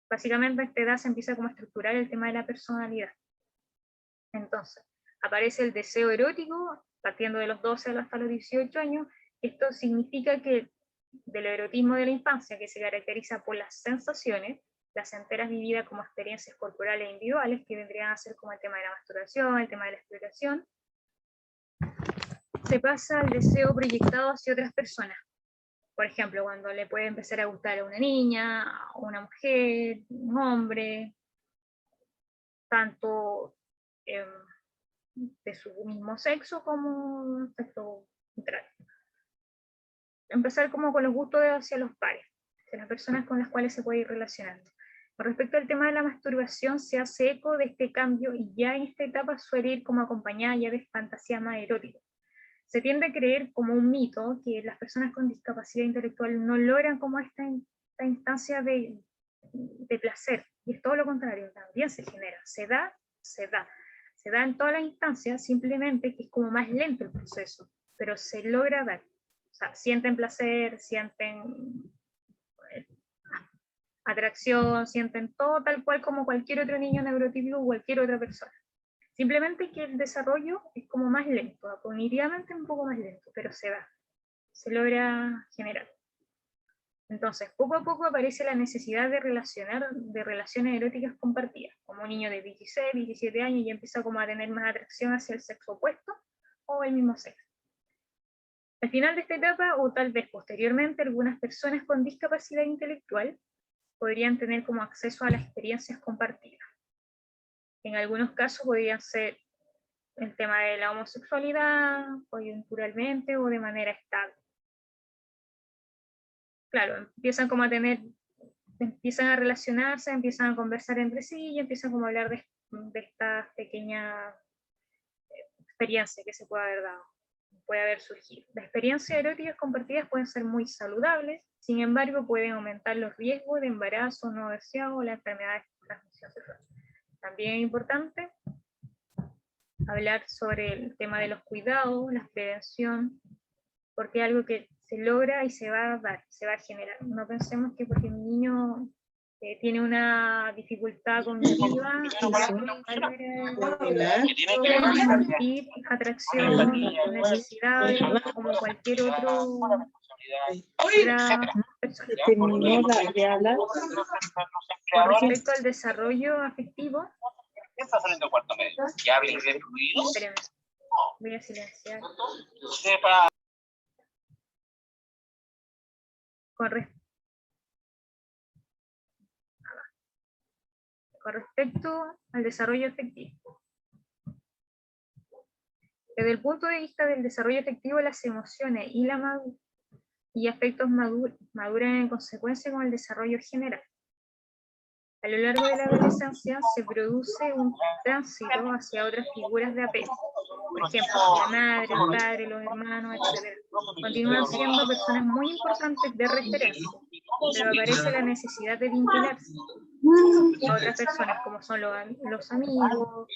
Básicamente a esta edad se empieza como a estructurar el tema de la personalidad. Entonces, aparece el deseo erótico, partiendo de los 12 hasta los 18 años. Esto significa que del erotismo de la infancia, que se caracteriza por las sensaciones, las enteras vividas como experiencias corporales individuales, que vendrían a ser como el tema de la masturbación, el tema de la exploración, se pasa al deseo proyectado hacia otras personas. Por ejemplo, cuando le puede empezar a gustar a una niña, a una mujer, un hombre, tanto de su mismo sexo como sexo contrario. Empezar como con los gustos hacia los pares, hacia las personas con las cuales se puede ir relacionando. Con respecto al tema de la masturbación, se hace eco de este cambio y ya en esta etapa suele ir como acompañada ya de fantasías más eróticas. Se tiende a creer como un mito que las personas con discapacidad intelectual no logran como esta instancia de placer, y es todo lo contrario, también se genera, se da en todas las instancias, simplemente que es como más lento el proceso, pero se logra dar. O sea, sienten placer, sienten atracción, sienten todo tal cual como cualquier otro niño neurotípico o cualquier otra persona. Simplemente que el desarrollo es como más lento, cognitivamente un poco más lento, pero se da, se logra generar. Entonces, poco a poco aparece la necesidad de relaciones eróticas compartidas. Como un niño de 16, 17 años ya empieza como a tener más atracción hacia el sexo opuesto o el mismo sexo. Al final de esta etapa, o tal vez posteriormente, algunas personas con discapacidad intelectual podrían tener como acceso a las experiencias compartidas. En algunos casos podrían ser el tema de la homosexualidad, coyunturalmente o de manera estable. Claro, empiezan a relacionarse, empiezan a conversar entre sí y empiezan como a hablar de esta pequeña experiencia que se puede haber dado, puede haber surgido. Las experiencias eróticas compartidas pueden ser muy saludables, sin embargo pueden aumentar los riesgos de embarazo no deseado o la enfermedad de transmisión sexual. También es importante hablar sobre el tema de los cuidados, la prevención, porque es algo que se logra y se va a dar, se va a generar. No pensemos que porque mi niño tiene una dificultad cognitiva, y atracción, necesidades, como cualquier otra persona. De hablar. Con respecto al desarrollo afectivo, Está saliendo cuarto medio. Ya habéis destruido. espérenme, voy a silenciar. Con con respecto al desarrollo efectivo. Desde el punto de vista del desarrollo efectivo, las emociones y afectos maduran en consecuencia con el desarrollo general. A lo largo de la adolescencia se produce un tránsito hacia otras figuras de apego. Por ejemplo, la madre, el padre, los hermanos, etc. Continúan siendo personas muy importantes de referencia, pero aparece la necesidad de vincularse a otras personas, como son los amigos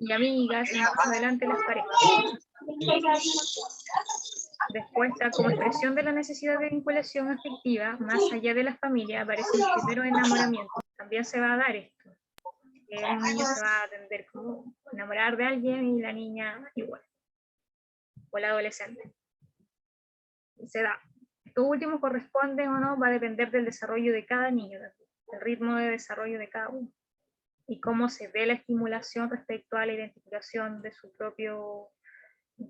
y amigas, y más adelante las parejas. Después, como expresión de la necesidad de vinculación afectiva, más allá de la familia, aparece el primero enamoramiento. También se va a dar esto. Un niño se va a tender como a enamorar de alguien y la niña igual. O el adolescente. Y se da. Esto último corresponde o no, va a depender del desarrollo de cada niño, del ritmo de desarrollo de cada uno. Y cómo se ve la estimulación respecto a la identificación de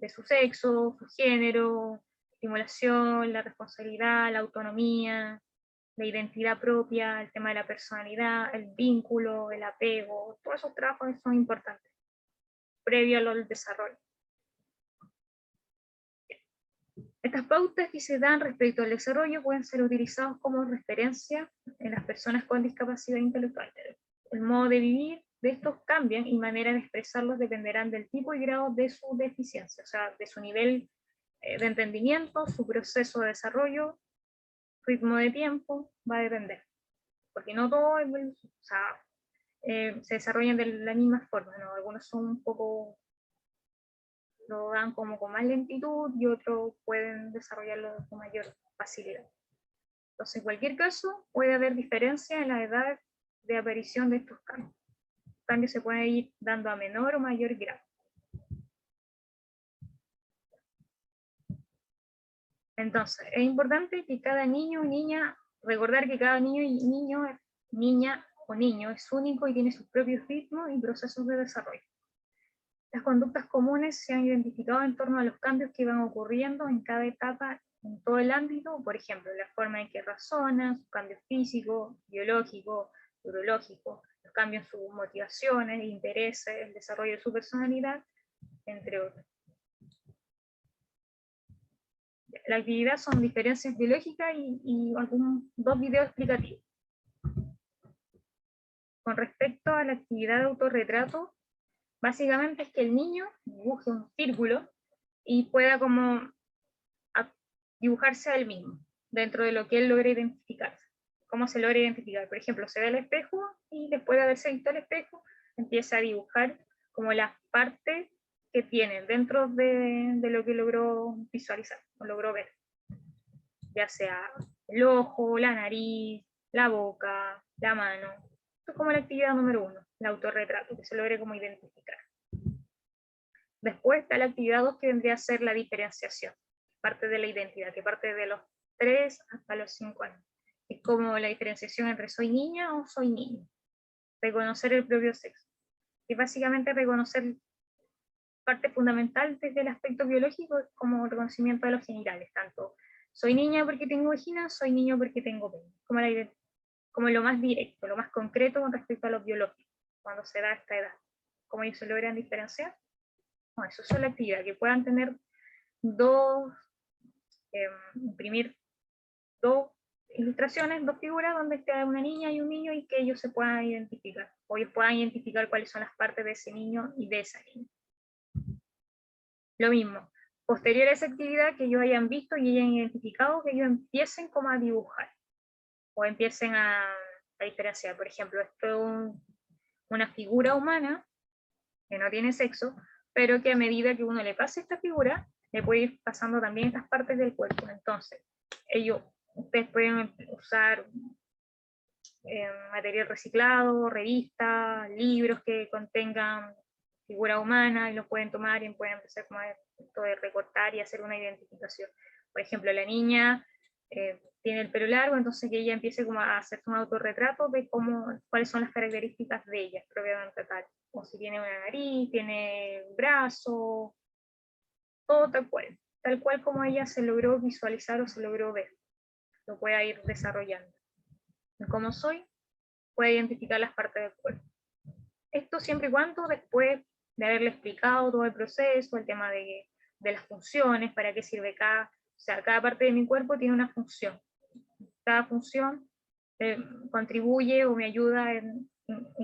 su sexo, su género, estimulación, la responsabilidad, la autonomía, la identidad propia, el tema de la personalidad, el vínculo, el apego, todos esos trabajos son importantes, previo al desarrollo. Estas pautas que se dan respecto al desarrollo pueden ser utilizados como referencia en las personas con discapacidad intelectual. El modo de vivir de estos cambian y manera de expresarlos dependerán del tipo y grado de su deficiencia, o sea, de su nivel de entendimiento, su proceso de desarrollo, ritmo de tiempo, va a depender. Porque no todos se desarrollan de la misma forma, ¿no? Algunos son un poco, lo dan como con más lentitud y otros pueden desarrollarlo con mayor facilidad. Entonces, en cualquier caso, puede haber diferencia en la edad de aparición de estos cambios. Los cambios se pueden ir dando a menor o mayor grado. Entonces, es importante que cada niño o niña, recordar que cada niño y niña o niño es único y tiene sus propios ritmos y procesos de desarrollo. Las conductas comunes se han identificado en torno a los cambios que van ocurriendo en cada etapa en todo el ámbito, por ejemplo, la forma en que razonan, sus cambios físicos, biológicos, neurológicos, los cambios en sus motivaciones, intereses, el desarrollo de su personalidad, entre otros. La actividad son diferencias biológicas y dos videos explicativos. Con respecto a la actividad de autorretrato, básicamente es que el niño dibuje un círculo y pueda como dibujarse a él mismo, dentro de lo que él logra identificar. ¿Cómo se logra identificar? Por ejemplo, se ve al espejo y después de haberse visto al espejo, empieza a dibujar como las partes que tiene dentro de lo que logró visualizar o logró ver. Ya sea el ojo, la nariz, la boca, la mano. Esto es como la actividad número 1, el autorretrato, que se logre como identificar. Después está la actividad 2, que vendría a ser la diferenciación, parte de la identidad, que parte de los 3 hasta los 5 años. Es como la diferenciación entre soy niña o soy niño. Reconocer el propio sexo. Y básicamente reconocer parte fundamental desde el aspecto biológico es como el reconocimiento de los genitales, tanto soy niña porque tengo vagina, soy niño porque tengo pene, como lo más directo, lo más concreto con respecto a los biológicos, cuando se da esta edad. ¿Cómo ellos se logran diferenciar? Bueno, eso es la actividad, que puedan tener imprimir dos ilustraciones, dos figuras donde esté una niña y un niño y que ellos se puedan identificar, o ellos puedan identificar cuáles son las partes de ese niño y de esa niña. Lo mismo, posterior a esa actividad que ellos hayan visto y hayan identificado, que ellos empiecen como a dibujar, o empiecen a diferenciar. Por ejemplo, esto es una figura humana que no tiene sexo, pero que a medida que uno le pase esta figura, le puede ir pasando también estas partes del cuerpo. Entonces, ustedes pueden usar material reciclado, revistas, libros que contengan figura humana, y los pueden tomar y pueden empezar como esto de recortar y hacer una identificación. Por ejemplo, la niña tiene el pelo largo, entonces que ella empiece como a hacer un autorretrato de cuáles son las características de ella, propiamente tal. O si tiene una nariz, tiene un brazo, todo tal cual como ella se logró visualizar o se logró ver, lo pueda ir desarrollando. Como soy, puede identificar las partes del cuerpo. Esto siempre y cuando después de haberle explicado todo el proceso, el tema de las funciones, para qué sirve cada, o sea, cada parte de mi cuerpo tiene una función. Cada función contribuye o me ayuda en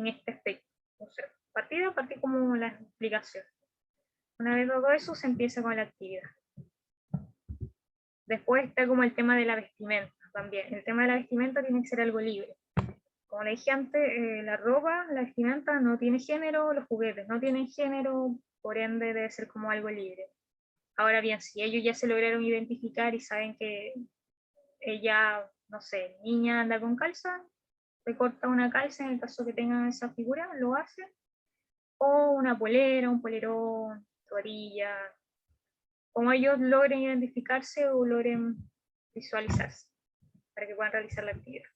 este aspecto. Entonces, partí como la explicación. Una vez dado eso, se empieza con la actividad. Después está como el tema de la vestimenta también. El tema de la vestimenta tiene que ser algo libre. Como le dije antes, la ropa, la vestimenta no tiene género, los juguetes no tienen género, por ende debe ser como algo libre. Ahora bien, si ellos ya se lograron identificar y saben que ella, no sé, niña anda con calza, se corta una calza en el caso que tengan esa figura, lo hace, o una polera, un polerón, toalla, como ellos logren identificarse o logren visualizarse para que puedan realizar la actividad.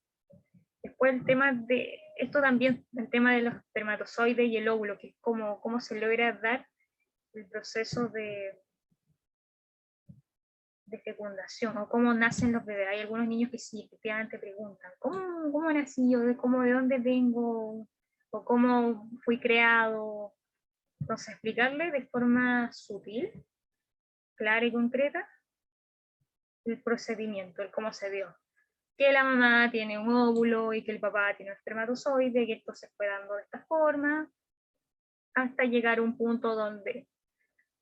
Después el tema de, esto también, el tema de los espermatozoides y el óvulo, que es cómo se logra dar el proceso de fecundación, o cómo nacen los bebés. Hay algunos niños que sí, efectivamente preguntan, ¿cómo nací yo? ¿De dónde vengo? ¿O cómo fui creado? Entonces, explicarle de forma sutil, clara y concreta el procedimiento, el cómo se dio. Que la mamá tiene un óvulo y que el papá tiene un espermatozoide, que esto se fue dando de esta forma, hasta llegar a un punto donde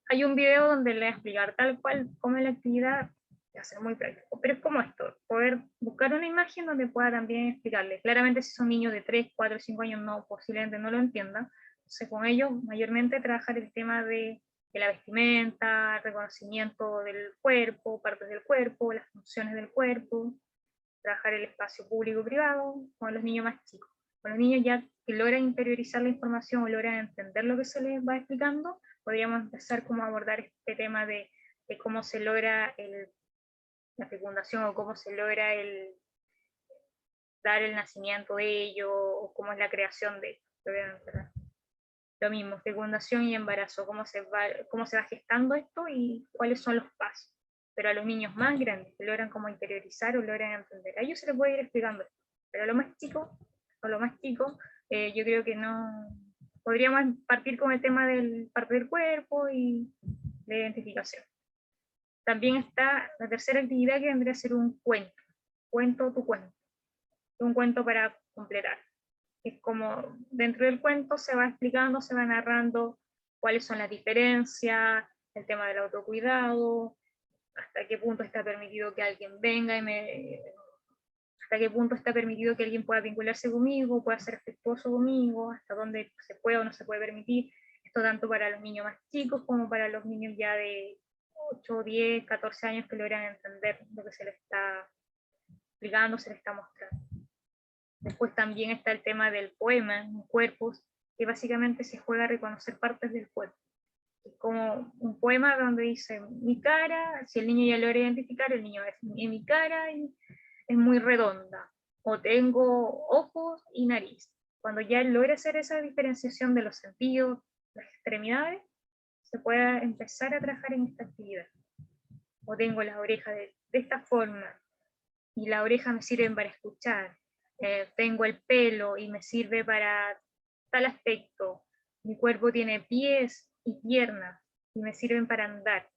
hay un video donde le voy a explicar tal cual cómo es la actividad, va a ser muy práctico, pero es como esto, poder buscar una imagen donde pueda también explicarle. Claramente si son niños de 3, 4, 5 años, no, posiblemente no lo entiendan, entonces con ellos mayormente trabajar el tema de la vestimenta, reconocimiento del cuerpo, partes del cuerpo, las funciones del cuerpo, trabajar el espacio público-privado, con los niños más chicos. Con los niños ya que logran interiorizar la información o logran entender lo que se les va explicando, podríamos empezar como a abordar este tema de cómo se logra la fecundación o cómo se logra dar el nacimiento de ello, o cómo es la creación de ello. Lo mismo, fecundación y embarazo, cómo se va gestando esto y cuáles son los pasos. Pero a los niños más grandes que logran como interiorizar o logran entender, a ellos se les puede ir explicando esto. Pero a lo más chico, yo creo que no. Podríamos partir con el tema del parte del cuerpo y la identificación. También está la tercera actividad, que vendría a ser un cuento. Cuento tu cuento. Un cuento para completar. Es como dentro del cuento se va explicando, se va narrando cuáles son las diferencias, el tema del autocuidado, hasta qué punto está permitido que alguien venga hasta qué punto está permitido que alguien pueda vincularse conmigo, pueda ser afectuoso conmigo, hasta dónde se puede o no se puede permitir. Esto tanto para los niños más chicos como para los niños ya de 8, 10, 14 años que logran entender lo que se les está explicando, se les está mostrando. Después también está el tema del poema en cuerpos, que básicamente se juega a reconocer partes del cuerpo. Es como un poema donde dice mi cara, si el niño ya logra identificar, el niño es mi cara y es muy redonda, o tengo ojos y nariz. Cuando ya logra hacer esa diferenciación de los sentidos, las extremidades, se puede empezar a trabajar en esta actividad. O tengo las orejas de esta forma, y la oreja me sirven para escuchar. Tengo el pelo y me sirve para tal aspecto. Mi cuerpo tiene pies y piernas y me sirven para andar.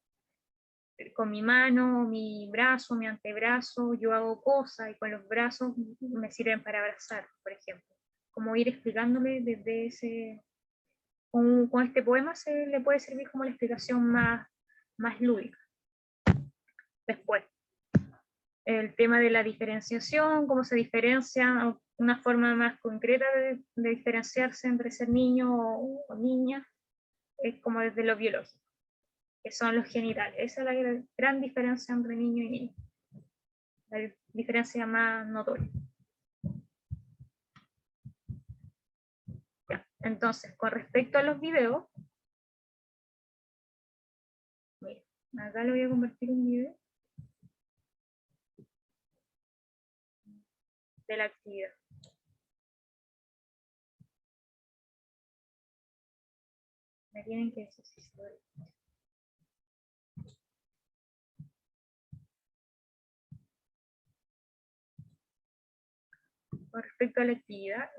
Con mi mano, mi brazo, mi antebrazo, yo hago cosas y con los brazos me sirven para abrazar, por ejemplo. Como ir explicándole desde ese. Con este poema se le puede servir como la explicación más lúdica. Después, el tema de la diferenciación, cómo se diferencia, una forma más concreta de diferenciarse entre ser niño o niña, es como desde lo biológico, que son los genitales. Esa es la gran diferencia entre niño y niña, la diferencia más notoria. Ya. Entonces, con respecto a los videos, mira, acá le voy a convertir un video de la actividad. Me tienen que decir si se ve. Con respecto a la actividad,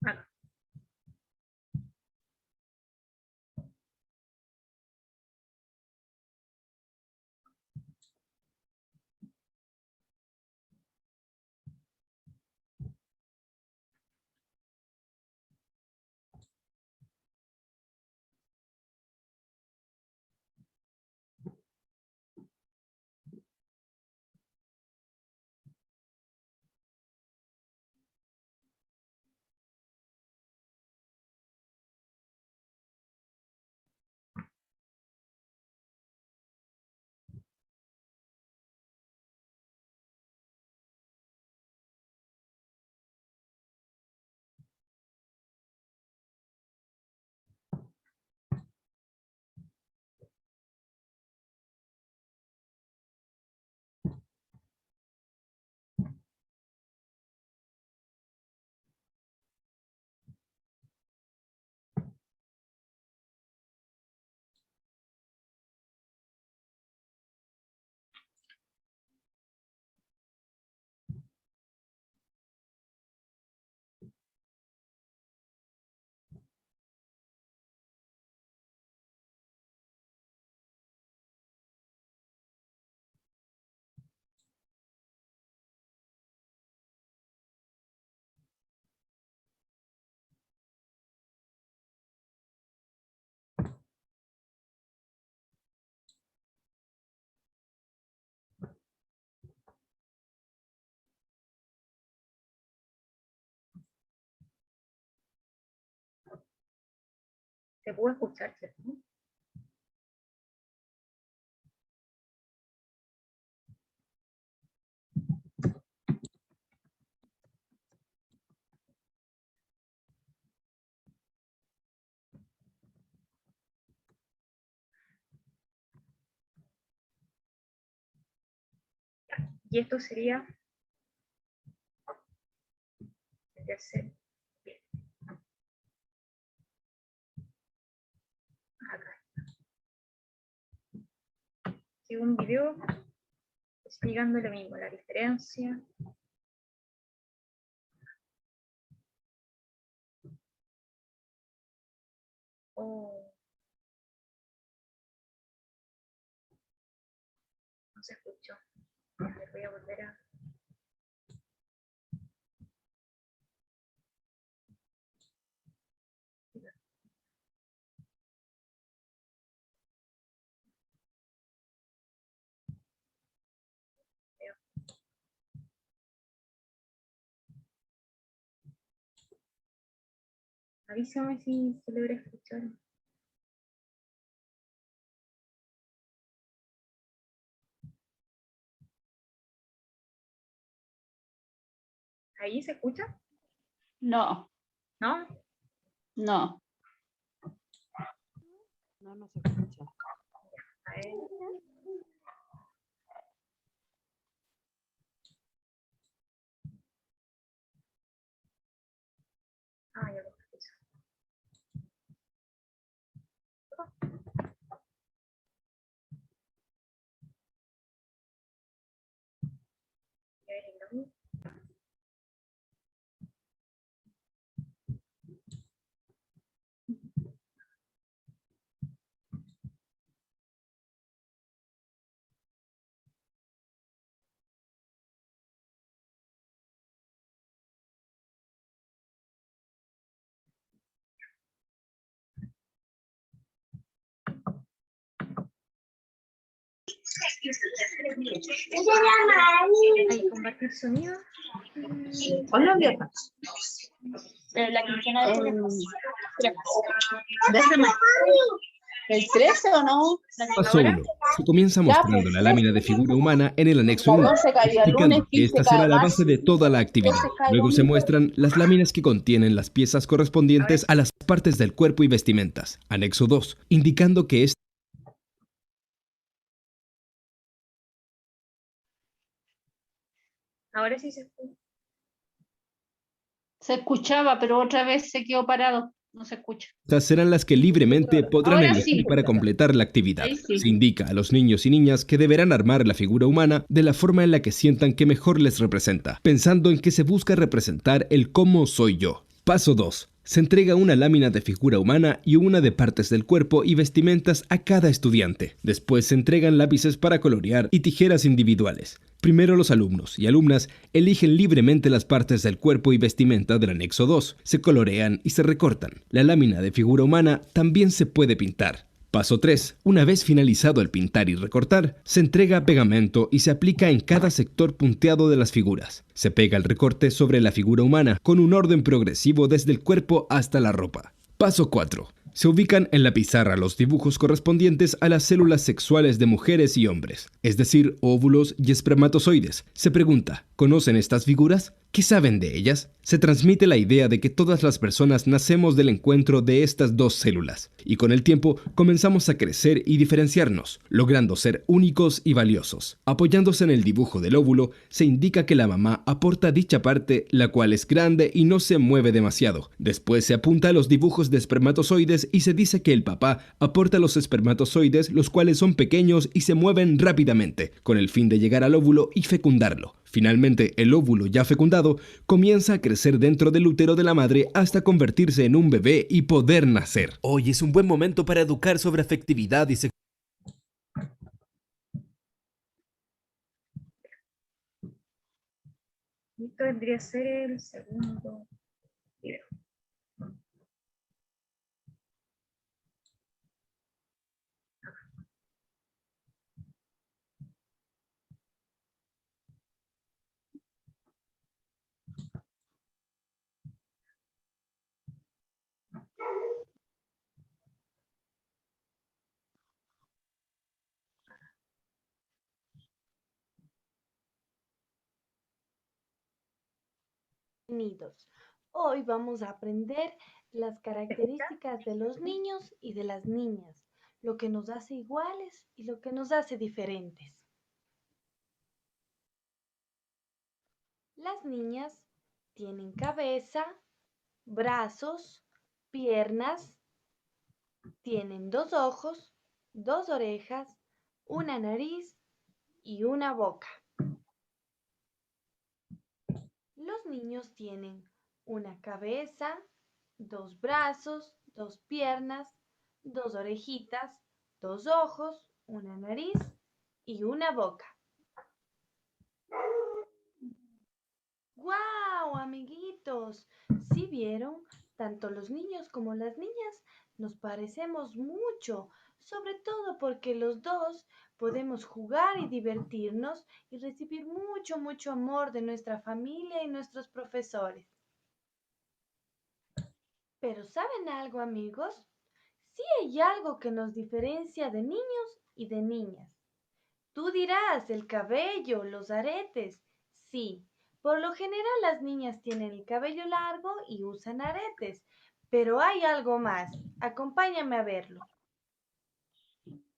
Acá. ¿Se puede escuchar, cierto? Y esto sería el tercer pie. Acá. Sigo un video explicando lo mismo, la diferencia. Oh. No se escuchó. A ver, voy a volver a... Avísame si se logra escuchar. ¿Ahí se escucha? No, ¿No? no. No se escucha. A ver. Ah, ya lo escucho. A ver, el audio. Ahí, compartir sonido. Hola, Vieta. Pero la quincena de Déjame. ¿El 13 o no? Paso 1. Se comienza mostrando la lámina de figura humana en el anexo 1, explicando que esta será la base de toda la actividad. Luego se muestran las láminas que contienen las piezas correspondientes a las partes del cuerpo y vestimentas. Anexo 2, indicando que es Ahora sí se escucha. Se escuchaba, pero otra vez se quedó parado. No se escucha. estas serán las que libremente podrán Ahora elegir sí. para completar la actividad. Ahí sí. Se indica a los niños y niñas que deberán armar la figura humana de la forma en la que sientan que mejor les representa, pensando en que se busca representar el cómo soy yo. Paso 2. Se entrega una lámina de figura humana y una de partes del cuerpo y vestimentas a cada estudiante. Después se entregan lápices para colorear y tijeras individuales. Primero los alumnos y alumnas eligen libremente las partes del cuerpo y vestimenta del anexo 2. Se colorean y se recortan. La lámina de figura humana también se puede pintar. Paso 3. Una vez finalizado el pintar y recortar, se entrega pegamento y se aplica en cada sector punteado de las figuras. Se pega el recorte sobre la figura humana con un orden progresivo desde el cuerpo hasta la ropa. Paso 4. Se ubican en la pizarra los dibujos correspondientes a las células sexuales de mujeres y hombres, es decir, óvulos y espermatozoides. Se pregunta, ¿conocen estas figuras? ¿Qué saben de ellas? Se transmite la idea de que todas las personas nacemos del encuentro de estas dos células, y con el tiempo comenzamos a crecer y diferenciarnos, logrando ser únicos y valiosos. Apoyándose en el dibujo del óvulo, se indica que la mamá aporta dicha parte, la cual es grande y no se mueve demasiado. Después se apunta a los dibujos de espermatozoides y se dice que el papá aporta los espermatozoides, los cuales son pequeños y se mueven rápidamente, con el fin de llegar al óvulo y fecundarlo. Finalmente, el óvulo ya fecundado comienza a crecer dentro del útero de la madre hasta convertirse en un bebé y poder nacer. Hoy es un buen momento para educar sobre afectividad y sexualidad. Esto vendría a ser el segundo video. Bienvenidos. Hoy vamos a aprender las características de los niños y de las niñas, lo que nos hace iguales y lo que nos hace diferentes. Las niñas tienen cabeza, brazos, piernas, tienen 2 ojos, 2 orejas, una nariz y una boca. Los niños tienen una cabeza, 2 brazos, 2 piernas, 2 orejitas, 2 ojos, una nariz y una boca. ¡Guau, amiguitos! ¿Sí vieron? Tanto los niños como las niñas nos parecemos mucho, sobre todo porque los dos podemos jugar y divertirnos y recibir mucho amor de nuestra familia y nuestros profesores. Pero ¿saben algo, amigos? Sí hay algo que nos diferencia de niños y de niñas. Tú dirás, el cabello, los aretes. Sí, por lo general las niñas tienen el cabello largo y usan aretes, pero hay algo más. Acompáñame a verlo.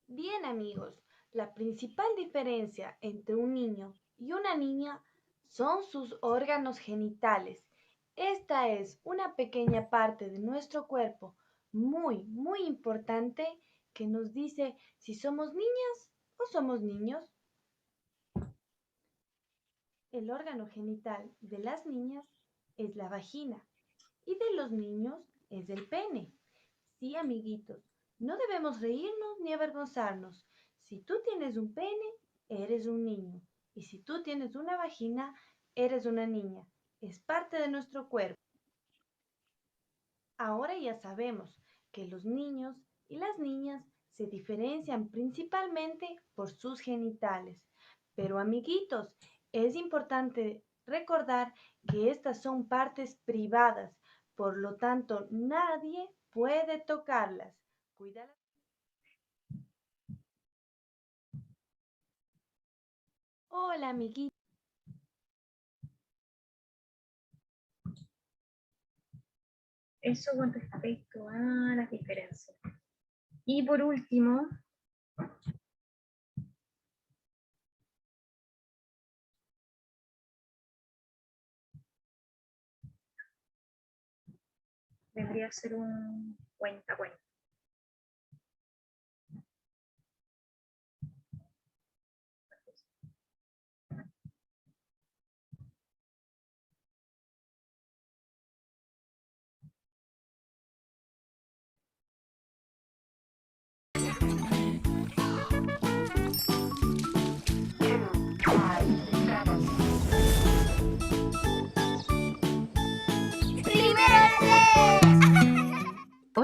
Bien, amigos, la principal diferencia entre un niño y una niña son sus órganos genitales. Esta es una pequeña parte de nuestro cuerpo muy importante que nos dice si somos niñas o somos niños. El órgano genital de las niñas es la vagina y de los niños es el pene. Sí, amiguitos, no debemos reírnos ni avergonzarnos. Si tú tienes un pene, eres un niño. Y si tú tienes una vagina, eres una niña. Es parte de nuestro cuerpo. Ahora ya sabemos que los niños y las niñas se diferencian principalmente por sus genitales. Pero, amiguitos, es importante recordar que estas son partes privadas, por lo tanto, nadie puede tocarlas. Cuídala. Hola, amiguitos. Eso con respecto a las diferencias. Y por último, vendría a ser un cuenta.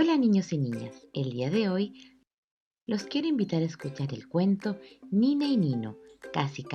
Hola niños y niñas, el día de hoy los quiero invitar a escuchar el cuento Nina y Nino, casi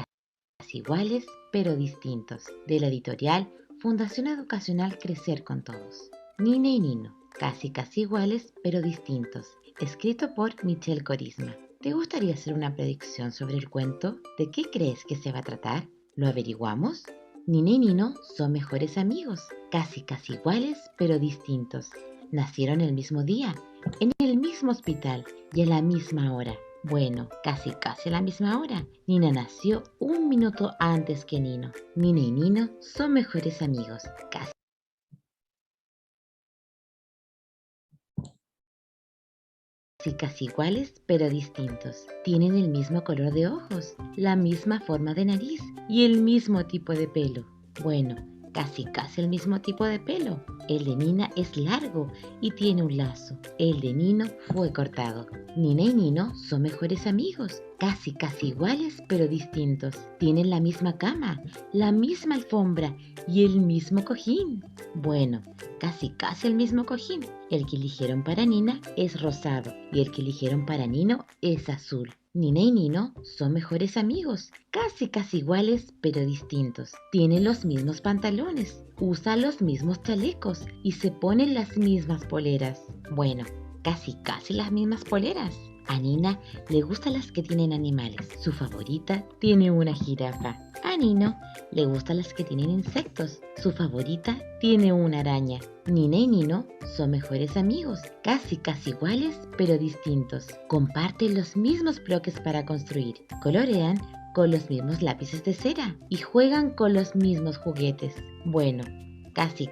iguales pero distintos, de la editorial Fundación Educacional Crecer con Todos. Nina y Nino, casi iguales pero distintos, escrito por Michelle Corisma. ¿Te gustaría hacer una predicción sobre el cuento? ¿De qué crees que se va a tratar? ¿Lo averiguamos? Nina y Nino son mejores amigos, casi iguales pero distintos. Nacieron el mismo día, en el mismo hospital y a la misma hora. Bueno, casi a la misma hora. Nina nació 1 minuto antes que Nino. Nina y Nino son mejores amigos, casi iguales pero distintos. Tienen el mismo color de ojos, la misma forma de nariz y el mismo tipo de pelo. Bueno, casi el mismo tipo de pelo. El de Nina es largo y tiene un lazo. El de Nino fue cortado. Nina y Nino son mejores amigos, casi iguales pero distintos. Tienen la misma cama, la misma alfombra y el mismo cojín. Bueno, casi el mismo cojín. El que eligieron para Nina es rosado y el que eligieron para Nino es azul. Nina y Nino son mejores amigos, casi iguales pero distintos. Tienen los mismos pantalones, usan los mismos chalecos y se ponen las mismas poleras. Bueno, casi las mismas poleras. A Nina le gustan las que tienen animales. Su favorita tiene una jirafa. A Nino le gustan las que tienen insectos. Su favorita tiene una araña. Nina y Nino son mejores amigos, casi iguales pero distintos. Comparten los mismos bloques para construir. Colorean con los mismos lápices de cera y juegan con los mismos juguetes. Bueno,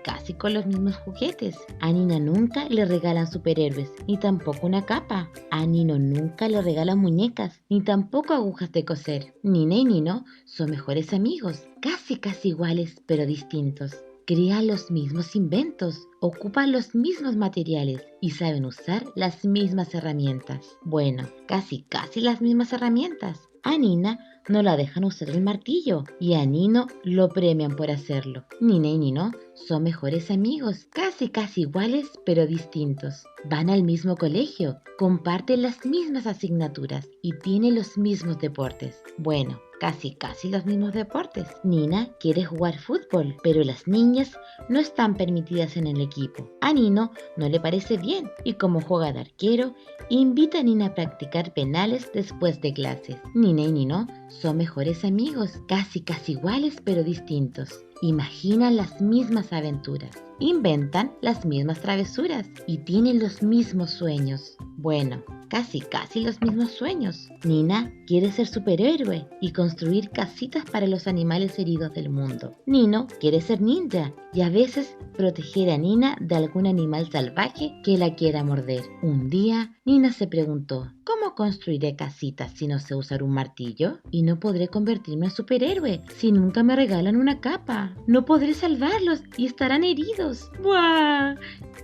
casi con los mismos juguetes. A Nina nunca le regalan superhéroes, ni tampoco una capa. A Nino nunca le regalan muñecas, ni tampoco agujas de coser. Nina y Nino son mejores amigos, casi iguales pero distintos. Crean los mismos inventos, ocupan los mismos materiales y saben usar las mismas herramientas. Bueno, casi las mismas herramientas. A Nina no la dejan usar el martillo y a Nino lo premian por hacerlo. Nina y Nino son mejores amigos, casi iguales pero distintos. Van al mismo colegio, comparten las mismas asignaturas y tienen los mismos deportes. Bueno, casi los mismos deportes. Nina quiere jugar fútbol, pero las niñas no están permitidas en el equipo. A Nino no le parece bien y como juega de arquero, invita a Nina a practicar penales después de clases. Nina y Nino son mejores amigos, casi iguales pero distintos. Imaginan las mismas aventuras, inventan las mismas travesuras y tienen los mismos sueños. Bueno, casi los mismos sueños. Nina quiere ser superhéroe y construir casitas para los animales heridos del mundo. Nino quiere ser ninja y a veces proteger a Nina de algún animal salvaje que la quiera morder. Un día, Nina se preguntó, ¿cómo construiré casitas si no sé usar un martillo? Y no podré convertirme en superhéroe si nunca me regalan una capa. No podré salvarlos y estarán heridos. ¡Buah!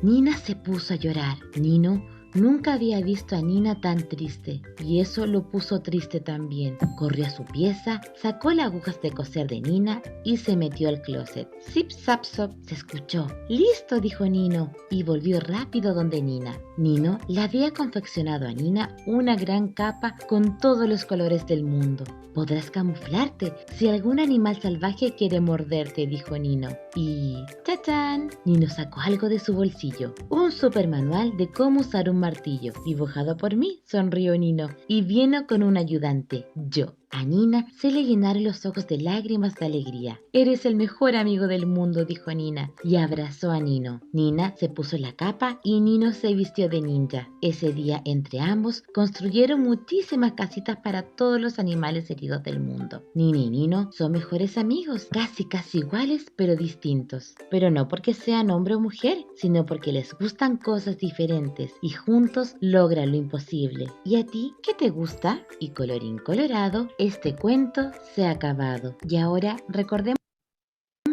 Nina se puso a llorar. Nino nunca había visto a Nina tan triste y eso lo puso triste también. Corrió a su pieza, sacó las agujas de coser de Nina y se metió al closet. Zip zap zop se escuchó. ¡Listo!, dijo Nino y volvió rápido donde Nina. Nino le había confeccionado a Nina una gran capa con todos los colores del mundo. Podrás camuflarte si algún animal salvaje quiere morderte, dijo Nino. Y ¡tachán! Nino sacó algo de su bolsillo. Un super manual de cómo usar un martillo, dibujado por mí, sonrió Nino, y vino con un ayudante, yo. A Nina se le llenaron los ojos de lágrimas de alegría. Eres el mejor amigo del mundo, dijo Nina, y abrazó a Nino. Nina se puso la capa y Nino se vistió de ninja. Ese día entre ambos construyeron muchísimas casitas para todos los animales heridos del mundo. Nina y Nino son mejores amigos, casi iguales pero distintos. Pero no porque sean hombre o mujer, sino porque les gustan cosas diferentes y juntos logran lo imposible. ¿Y a ti qué te gusta? Y colorín colorado, este cuento se ha acabado. Y ahora recordemos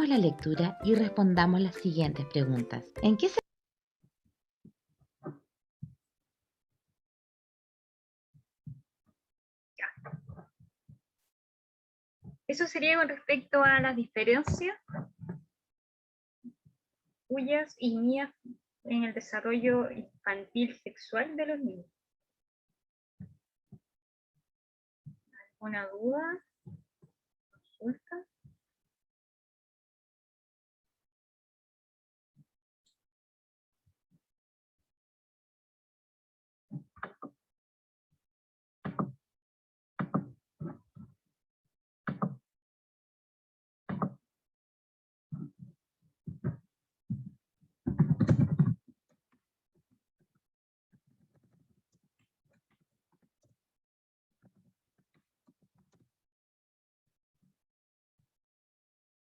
la lectura y respondamos las siguientes preguntas. ¿En qué se... Eso sería con respecto a las diferencias tuyas y mías en el desarrollo infantil sexual de los niños. ¿Alguna duda? ¿Consulta?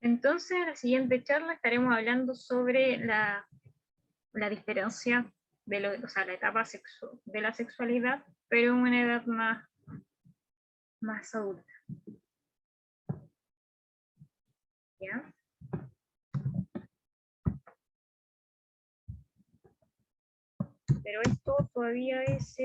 Entonces, en la siguiente charla estaremos hablando sobre la diferencia de o sea, la etapa de la sexualidad, pero en una edad más adulta. ¿Ya? Pero esto todavía es